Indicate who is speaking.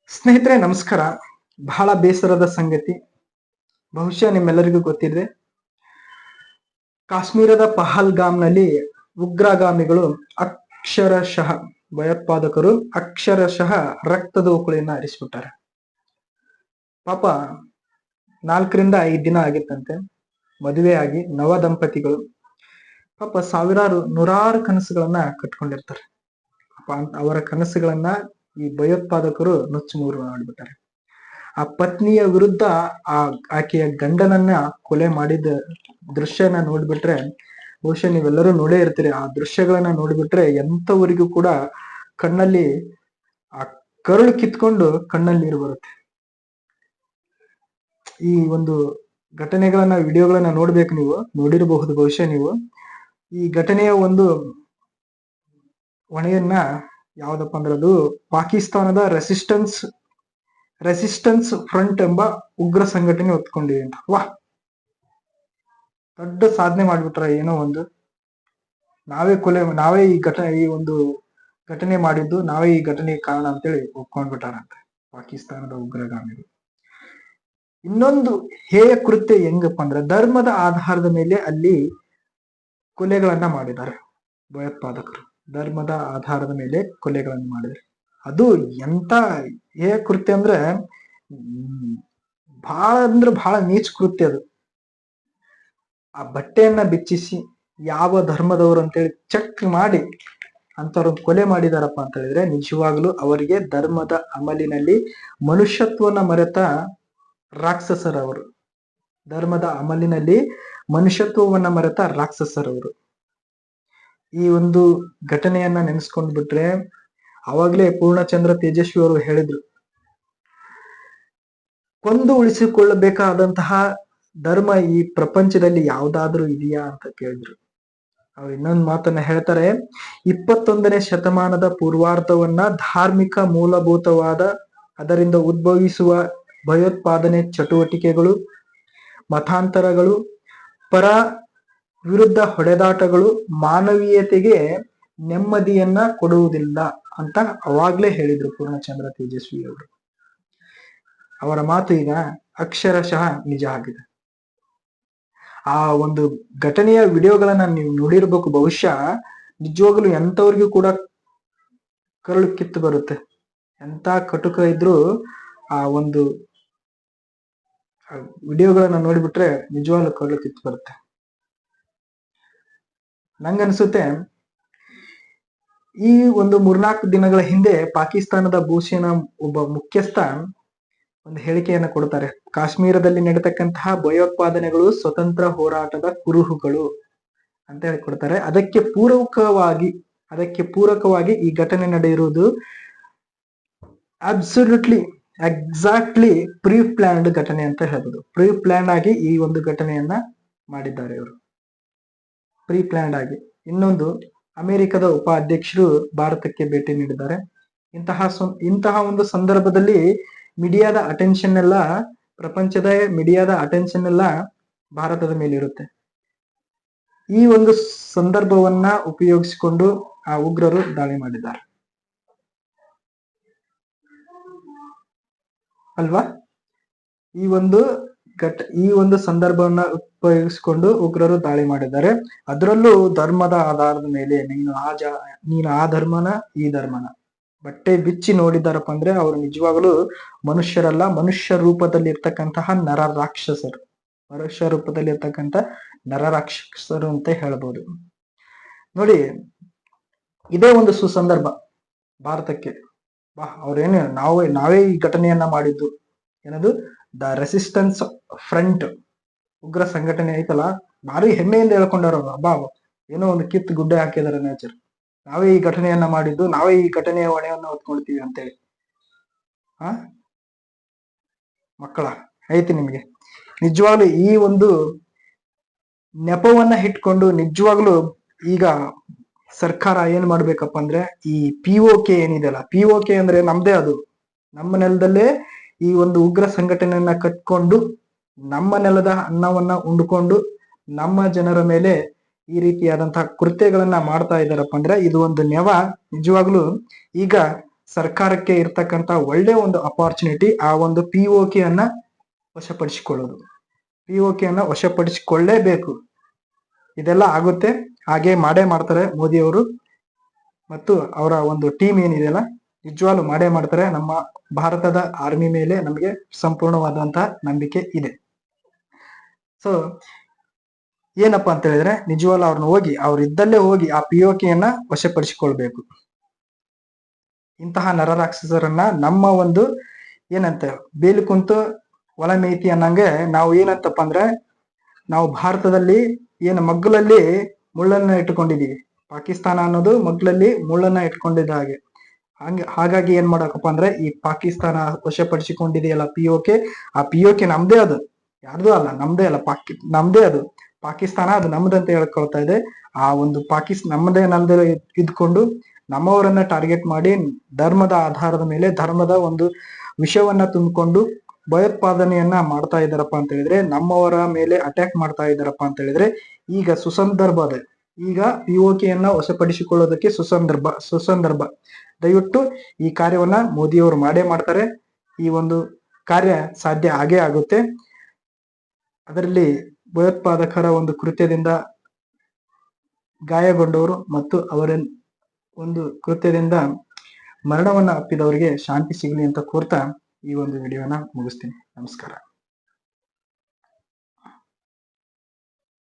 Speaker 1: ಸ್ನೇಹಿತರೆ ನಮಸ್ಕಾರ. ಬಹಳ ಬೇಸರದ ಸಂಗತಿ, ಬಹುಶಃ ನಿಮ್ಮೆಲ್ಲರಿಗೂ ಗೊತ್ತಿದೆ. ಕಾಶ್ಮೀರದ ಪಹಲ್ಗಾಮ್ನಲ್ಲಿ ಉಗ್ರಗಾಮಿಗಳು ಅಕ್ಷರಶಃ ಭಯೋತ್ಪಾದಕರು ಅಕ್ಷರಶಃ ರಕ್ತದ ಉಕುಳಿಯನ್ನ ಹರಿಸ್ಬಿಟ್ಟಾರೆ. ಪಾಪ 4ರಿಂದ 5 ದಿನ ಆಗಿತ್ತಂತೆ ಮದುವೆ ಆಗಿ ನವ ದಂಪತಿಗಳು. ಪಾಪ ನೂರಾರು ಕನಸುಗಳನ್ನ ಕಟ್ಕೊಂಡಿರ್ತಾರೆ. ಅವರ ಕನಸುಗಳನ್ನ ಈ ಭಯೋತ್ಪಾದಕರು ನುಚ್ಚು ನೂರು ಮಾಡಿಬಿಟ್ಟಾರೆ. ಆ ಪತ್ನಿಯ ವಿರುದ್ಧ ಆಕೆಯ ಗಂಡನನ್ನ ಕೊಲೆ ಮಾಡಿದ ದೃಶ್ಯನ ನೋಡ್ಬಿಟ್ರೆ, ಬಹುಶಃ ನೀವೆಲ್ಲರೂ ನೋಡೇ ಇರ್ತೀರಿ. ಆ ದೃಶ್ಯಗಳನ್ನ ನೋಡ್ಬಿಟ್ರೆ ಎಂತವರಿಗೂ ಕೂಡ ಕಣ್ಣಲ್ಲಿ ಆ ಕರುಳು ಕಿತ್ಕೊಂಡು ಕಣ್ಣಲ್ಲಿ ನೀರು ಬರುತ್ತೆ. ಈ ಒಂದು ಘಟನೆಗಳನ್ನ ವಿಡಿಯೋಗಳನ್ನ ನೋಡ್ಬೇಕು, ನೀವು ನೋಡಿರಬಹುದು ಬಹುಶಃ ನೀವು. ಈ ಘಟನೆಯ ಒಂದು ಹೊಣೆಯನ್ನ ಯಾವ್ದಪ್ಪ ಅಂದ್ರೆ ಅದು ಪಾಕಿಸ್ತಾನದ ರೆಸಿಸ್ಟೆನ್ಸ್ ಫ್ರಂಟ್ ಎಂಬ ಉಗ್ರ ಸಂಘಟನೆ ಹೊತ್ಕೊಂಡಿದೆ ಅಂತ. ವಾಹ್, ದೊಡ್ಡ ಸಾಧನೆ ಮಾಡ್ಬಿಟ್ರ. ಏನೋ ಒಂದು ನಾವೇ ಈ ಒಂದು ಘಟನೆ ಮಾಡಿದ್ದು, ನಾವೇ ಈ ಘಟನೆಗೆ ಕಾರಣ ಅಂತೇಳಿ ಒಪ್ಕೊಂಡ್ಬಿಟ್ಟಾರಂತೆ ಪಾಕಿಸ್ತಾನದ ಉಗ್ರಗಾಮಿಗಳು. ಇನ್ನೊಂದು ಹೇಯ ಕೃತ್ಯ ಹೆಂಗಪ್ಪ ಅಂದ್ರೆ, ಧರ್ಮದ ಆಧಾರದ ಮೇಲೆ ಅಲ್ಲಿ ಕೊಲೆಗಳನ್ನ ಮಾಡಿದ್ದಾರೆ ಭಯೋತ್ಪಾದಕರು. ಧರ್ಮದ ಆಧಾರದ ಮೇಲೆ ಕೊಲೆಗಳನ್ನು ಮಾಡಿದ್ರು. ಅದು ಎಂತ ಹೇಯ ಕೃತ್ಯ ಅಂದ್ರೆ ಬಹಳ ನೀಚ ಕೃತ್ಯ ಅದು. ಆ ಬಟ್ಟೆಯನ್ನ ಬಿಚ್ಚಿಸಿ ಯಾವ ಧರ್ಮದವರು ಅಂತೇಳಿ ಚೆಕ್ ಮಾಡಿ ಅಂತವ್ರನ್ನ ಕೊಲೆ ಮಾಡಿದಾರಪ್ಪ ಅಂತ ಹೇಳಿದ್ರೆ, ನಿಜವಾಗ್ಲೂ ಅವರಿಗೆ ಧರ್ಮದ ಅಮಲಿನಲ್ಲಿ ಮನುಷ್ಯತ್ವನ ಮರೆತ ರಾಕ್ಷಸರವರು. ಧರ್ಮದ ಅಮಲಿನಲ್ಲಿ ಮನುಷ್ಯತ್ವವನ್ನ ಮರೆತ ರಾಕ್ಷಸರವರು. ಈ ಒಂದು ಘಟನೆಯನ್ನ ನೆನೆಸ್ಕೊಂಡ್ ಬಿಟ್ರೆ, ಅವಾಗ್ಲೇ ಪೂರ್ಣಚಂದ್ರ ತೇಜಸ್ವಿ ಅವರು ಹೇಳಿದ್ರು, ಕೊಂದು ಉಳಿಸಿಕೊಳ್ಳಬೇಕಾದಂತಹ ಧರ್ಮ ಈ ಪ್ರಪಂಚದಲ್ಲಿ ಯಾವ್ದಾದ್ರೂ ಇದೆಯಾ ಅಂತ ಕೇಳಿದ್ರು. ಅವ್ರು ಇನ್ನೊಂದು ಮಾತನ್ನ ಹೇಳ್ತಾರೆ, 21ನೇ ಶತಮಾನದ ಪೂರ್ವಾರ್ಧವನ್ನ ಧಾರ್ಮಿಕ ಮೂಲಭೂತವಾದ ಅದರಿಂದ ಉದ್ಭವಿಸುವ ಭಯೋತ್ಪಾದನೆ ಚಟುವಟಿಕೆಗಳು, ಮತಾಂತರಗಳು, ಪರ ವಿರುದ್ಧ ಹೊಡೆದಾಟಗಳು ಮಾನವೀಯತೆಗೆ ನೆಮ್ಮದಿಯನ್ನ ಕೊಡುವುದಿಲ್ಲ ಅಂತ ಅವಾಗ್ಲೇ ಹೇಳಿದ್ರು ಪೂರ್ಣಚಂದ್ರ ತೇಜಸ್ವಿ ಅವರು. ಅವರ ಮಾತು ಈಗ ಅಕ್ಷರಶಃ ನಿಜ ಆಗಿದೆ. ಆ ಒಂದು ಘಟನೆಯ ವಿಡಿಯೋಗಳನ್ನ ನೀವು ನೋಡಿರ್ಬೇಕು. ಬಹುಶಃ ನಿಜವಾಗ್ಲೂ ಎಂತವ್ರಿಗೂ ಕೂಡ ಕರುಳು ಕಿತ್ತು ಬರುತ್ತೆ. ಎಂತ ಕಟುಕ ಇದ್ರು ಆ ಒಂದು ವಿಡಿಯೋಗಳನ್ನ ನೋಡಿಬಿಟ್ರೆ ನಿಜವಾಗ್ಲೂ ಕರುಳು ಕಿತ್ತು ಬರುತ್ತೆ. ನಂಗನ್ಸುತ್ತೆ, ಈ ಒಂದು 3-4 ದಿನಗಳ ಹಿಂದೆ ಪಾಕಿಸ್ತಾನದ ಭೂಸೇನಾ ಒಬ್ಬ ಮುಖ್ಯಸ್ಥ ಒಂದು ಹೇಳಿಕೆಯನ್ನ ಕೊಡ್ತಾರೆ. ಕಾಶ್ಮೀರದಲ್ಲಿ ನಡೆತಕ್ಕಂತಹ ಭಯೋತ್ಪಾದನೆಗಳು ಸ್ವತಂತ್ರ ಹೋರಾಟದ ಕುರುಹುಗಳು ಅಂತ ಹೇಳಿ ಕೊಡ್ತಾರೆ. ಅದಕ್ಕೆ ಪೂರಕವಾಗಿ ಈ ಘಟನೆ ನಡೆಯಿರುವುದು ಎಕ್ಸಾಕ್ಟ್ಲಿ ಪ್ರೀ ಪ್ಲಾನ್ಡ್ ಘಟನೆ ಅಂತ ಹೇಳ್ಬೋದು. ಪ್ರೀ ಪ್ಲಾನ್ ಆಗಿ ಈ ಒಂದು ಘಟನೆಯನ್ನ ಮಾಡಿದ್ದಾರೆ ಇವರು, ಪ್ರೀ ಪ್ಲಾನ್ಡ್ ಆಗಿ. ಇನ್ನೊಂದು, ಅಮೆರಿಕದ ಉಪಾಧ್ಯಕ್ಷರು ಭಾರತಕ್ಕೆ ಭೇಟಿ ನೀಡಿದ್ದಾರೆ. ಇಂತಹ ಒಂದು ಸಂದರ್ಭದಲ್ಲಿ ಮೀಡಿಯಾದ ಅಟೆನ್ಷನ್ ಎಲ್ಲ, ಪ್ರಪಂಚದ ಮೀಡಿಯಾದ ಅಟೆನ್ಷನ್ ಎಲ್ಲ ಭಾರತದ ಮೇಲೆ ಇರುತ್ತೆ. ಈ ಒಂದು ಸಂದರ್ಭವನ್ನ ಉಪಯೋಗಿಸಿಕೊಂಡು ಆ ಉಗ್ರರು ದಾಳಿ ಮಾಡಿದ್ದಾರೆ ಅಲ್ವಾ. ಈ ಒಂದು ಸಂದರ್ಭವನ್ನ ಉಪಯೋಗಿಸಿಕೊಂಡು ಉಗ್ರರು ದಾಳಿ ಮಾಡಿದ್ದಾರೆ. ಅದರಲ್ಲೂ ಧರ್ಮದ ಆಧಾರದ ಮೇಲೆ, ನೀನು ಆ ಧರ್ಮನ ಈ ಧರ್ಮನ ಬಟ್ಟೆ ಬಿಚ್ಚಿ ನೋಡಿದಾರಪ್ಪ ಅಂದ್ರೆ ಅವರು ನಿಜವಾಗಲೂ ಮನುಷ್ಯರಲ್ಲ, ಮನುಷ್ಯ ರೂಪದಲ್ಲಿ ಇರ್ತಕ್ಕಂತಹ ನರರಾಕ್ಷಸರು ಅಂತ ಹೇಳ್ಬೋದು. ನೋಡಿ, ಇದೇ ಒಂದು ಸುಸಂದರ್ಭ ಭಾರತಕ್ಕೆ. ಅವ್ರೇನು ನಾವೇ ಈ ಘಟನೆಯನ್ನ ಮಾಡಿದ್ದು. ಏನದು, ದ ರೆಸಿಸ್ಟೆನ್ಸ್ ಫ್ರಂಟ್ ಉಗ್ರ ಸಂಘಟನೆ ಐತಲ್ಲ, ಭಾರಿ ಹೆಮ್ಮೆಯಿಂದ ಹೇಳ್ಕೊಂಡಾರ. ಹಬ್ಬ, ಏನೋ ಒಂದು ಕಿತ್ತು ಗುಡ್ಡೆ ಹಾಕಿದಾರೆ ನೇಚರ್. ನಾವೇ ಈ ಘಟನೆಯನ್ನ ಮಾಡಿದ್ದು, ನಾವೇ ಈ ಘಟನೆಯ ಹೊಣೆಯನ್ನ ಹೊತ್ಕೊಳ್ತೀವಿ ಅಂತೇಳಿ. ಮಕ್ಕಳ ಐತಿ ನಿಮ್ಗೆ. ನಿಜವಾಗ್ಲು ಈ ಒಂದು ನೆಪವನ್ನ ಇಟ್ಕೊಂಡು ನಿಜವಾಗ್ಲು ಈಗ ಸರ್ಕಾರ ಏನ್ ಮಾಡ್ಬೇಕಪ್ಪ ಅಂದ್ರೆ, ಈ POK ಏನಿದೆಯಲ್ಲ, POK ಅಂದ್ರೆ ನಮ್ದೇ, ಅದು ನಮ್ಮ ನೆಲದಲ್ಲೇ ಈ ಒಂದು ಉಗ್ರ ಸಂಘಟನೆಯನ್ನ ಕಟ್ಕೊಂಡು ನಮ್ಮ ನೆಲದ ಅನ್ನವನ್ನ ಉಂಡ್ಕೊಂಡು ನಮ್ಮ ಜನರ ಮೇಲೆ ಈ ರೀತಿಯಾದಂತಹ ಕೃತ್ಯಗಳನ್ನ ಮಾಡ್ತಾ ಇದ್ದಾರಪ್ಪ ಅಂದ್ರೆ, ಇದು ಒಂದು ನೆವ ನಿಜವಾಗ್ಲು ಈಗ ಸರ್ಕಾರಕ್ಕೆ ಇರ್ತಕ್ಕಂತ ಒಳ್ಳೆ ಒಂದು ಅಪಾರ್ಚುನಿಟಿ ಆ ಒಂದು POK ಅನ್ನ ವಶಪಡಿಸಿಕೊಳ್ಳೋದು. POK ಅನ್ನ ವಶಪಡಿಸಿಕೊಳ್ಳೇಬೇಕು. ಇದೆಲ್ಲ ಆಗುತ್ತೆ, ಹಾಗೆ ಮಾಡೇ ಮಾಡ್ತಾರೆ ಮೋದಿಯವರು ಮತ್ತು ಅವರ ಒಂದು ಟೀಮ್ ಏನಿದೆಯಲ್ಲ, ನಿಜವಾಗ್ಲೂ ಮಾಡೇ ಮಾಡ್ತಾರೆ. ನಮ್ಮ ಭಾರತದ ಆರ್ಮಿ ಮೇಲೆ ನಮಗೆ ಸಂಪೂರ್ಣವಾದಂತಹ ನಂಬಿಕೆ ಇದೆ. ಸೊ ಏನಪ್ಪಾ ಅಂತ ಹೇಳಿದ್ರೆ, ನಿಜವಾಗ್ಲೂ ಅವ್ರನ್ನ ಹೋಗಿ ಅವ್ರಿದ್ದಲ್ಲೇ ಹೋಗಿ ಆ POK ಅನ್ನ ವಶಪಡಿಸಿಕೊಳ್ಬೇಕು. ಇಂತಹ ನರರಾಕ್ಷಸರನ್ನ ನಮ್ಮ ಒಂದು ಏನಂತ ಬೇಲಿ ಕುಂತು ಒಳ ಮೇಯ್ತಿ ಅನ್ನಂಗೆ ನಾವು ಏನಂತಪ್ಪ ಅಂದ್ರೆ, ನಾವು ಭಾರತದಲ್ಲಿ ಏನು ಮಗ್ಗಲಲ್ಲಿ ಮುಳ್ಳನ್ನ ಇಟ್ಕೊಂಡಿದೀವಿ, ಪಾಕಿಸ್ತಾನ ಅನ್ನೋದು ಮಗ್ಗಲಲ್ಲಿ ಮುಳ್ಳನ್ನ ಇಟ್ಕೊಂಡಿದ್ದ ಹಾಗೆ. ಹಾಗಾಗಿ ಏನ್ ಮಾಡಕಪ್ಪ ಅಂದ್ರೆ, ಈ ಪಾಕಿಸ್ತಾನ ವಶಪಡಿಸಿಕೊಂಡಿದೆಯಲ್ಲ POK, ಆ POK ನಮ್ದೇ, ಅದು ಯಾರ್ದು ಅಲ್ಲ, ನಮ್ದೇ ಅಲ್ಲ, ನಮ್ದೇ ಅದು. ಪಾಕಿಸ್ತಾನ ಅದು ನಮ್ದಂತ ಹೇಳ್ಕೊಳ್ತಾ ಇದೆ. ಆ ಒಂದು ನಮ್ದೇ ಇದ್ಕೊಂಡು ನಮ್ಮವರನ್ನ ಟಾರ್ಗೆಟ್ ಮಾಡಿ ಧರ್ಮದ ಆಧಾರದ ಮೇಲೆ ಧರ್ಮದ ಒಂದು ವಿಷಯವನ್ನ ತುಂಬಿಕೊಂಡು ಭಯೋತ್ಪಾದನೆಯನ್ನ ಮಾಡ್ತಾ ಇದ್ದಾರಪ್ಪ ಅಂತ ಹೇಳಿದ್ರೆ, ನಮ್ಮವರ ಮೇಲೆ ಅಟ್ಯಾಕ್ ಮಾಡ್ತಾ ಇದ್ದಾರಪ್ಪ ಅಂತ ಹೇಳಿದ್ರೆ, ಈಗ ಸುಸಂದರ್ಭ ಅದೇ. ಈಗ POK ಯನ್ನ ವಶಪಡಿಸಿಕೊಳ್ಳೋದಕ್ಕೆ ಸುಸಂದರ್ಭ. ದಯವಿಟ್ಟು ಈ ಕಾರ್ಯವನ್ನ ಮೋದಿಯವರು ಮಾಡೇ ಮಾಡ್ತಾರೆ. ಈ ಒಂದು ಕಾರ್ಯ ಸಾಧ್ಯ ಆಗೇ ಆಗುತ್ತೆ. ಅದರಲ್ಲಿ ಭಯೋತ್ಪಾದಕರ ಒಂದು ಕೃತ್ಯದಿಂದ ಗಾಯಗೊಂಡವರು ಮತ್ತು ಅವರ ಒಂದು ಕೃತ್ಯದಿಂದ ಮರಣವನ್ನ ಅಪ್ಪಿದವರಿಗೆ ಶಾಂತಿ ಸಿಗಲಿ ಅಂತ ಕೋರ್ತಾ ಈ ಒಂದು ವಿಡಿಯೋನ ಮುಗಿಸ್ತೀನಿ. ನಮಸ್ಕಾರ.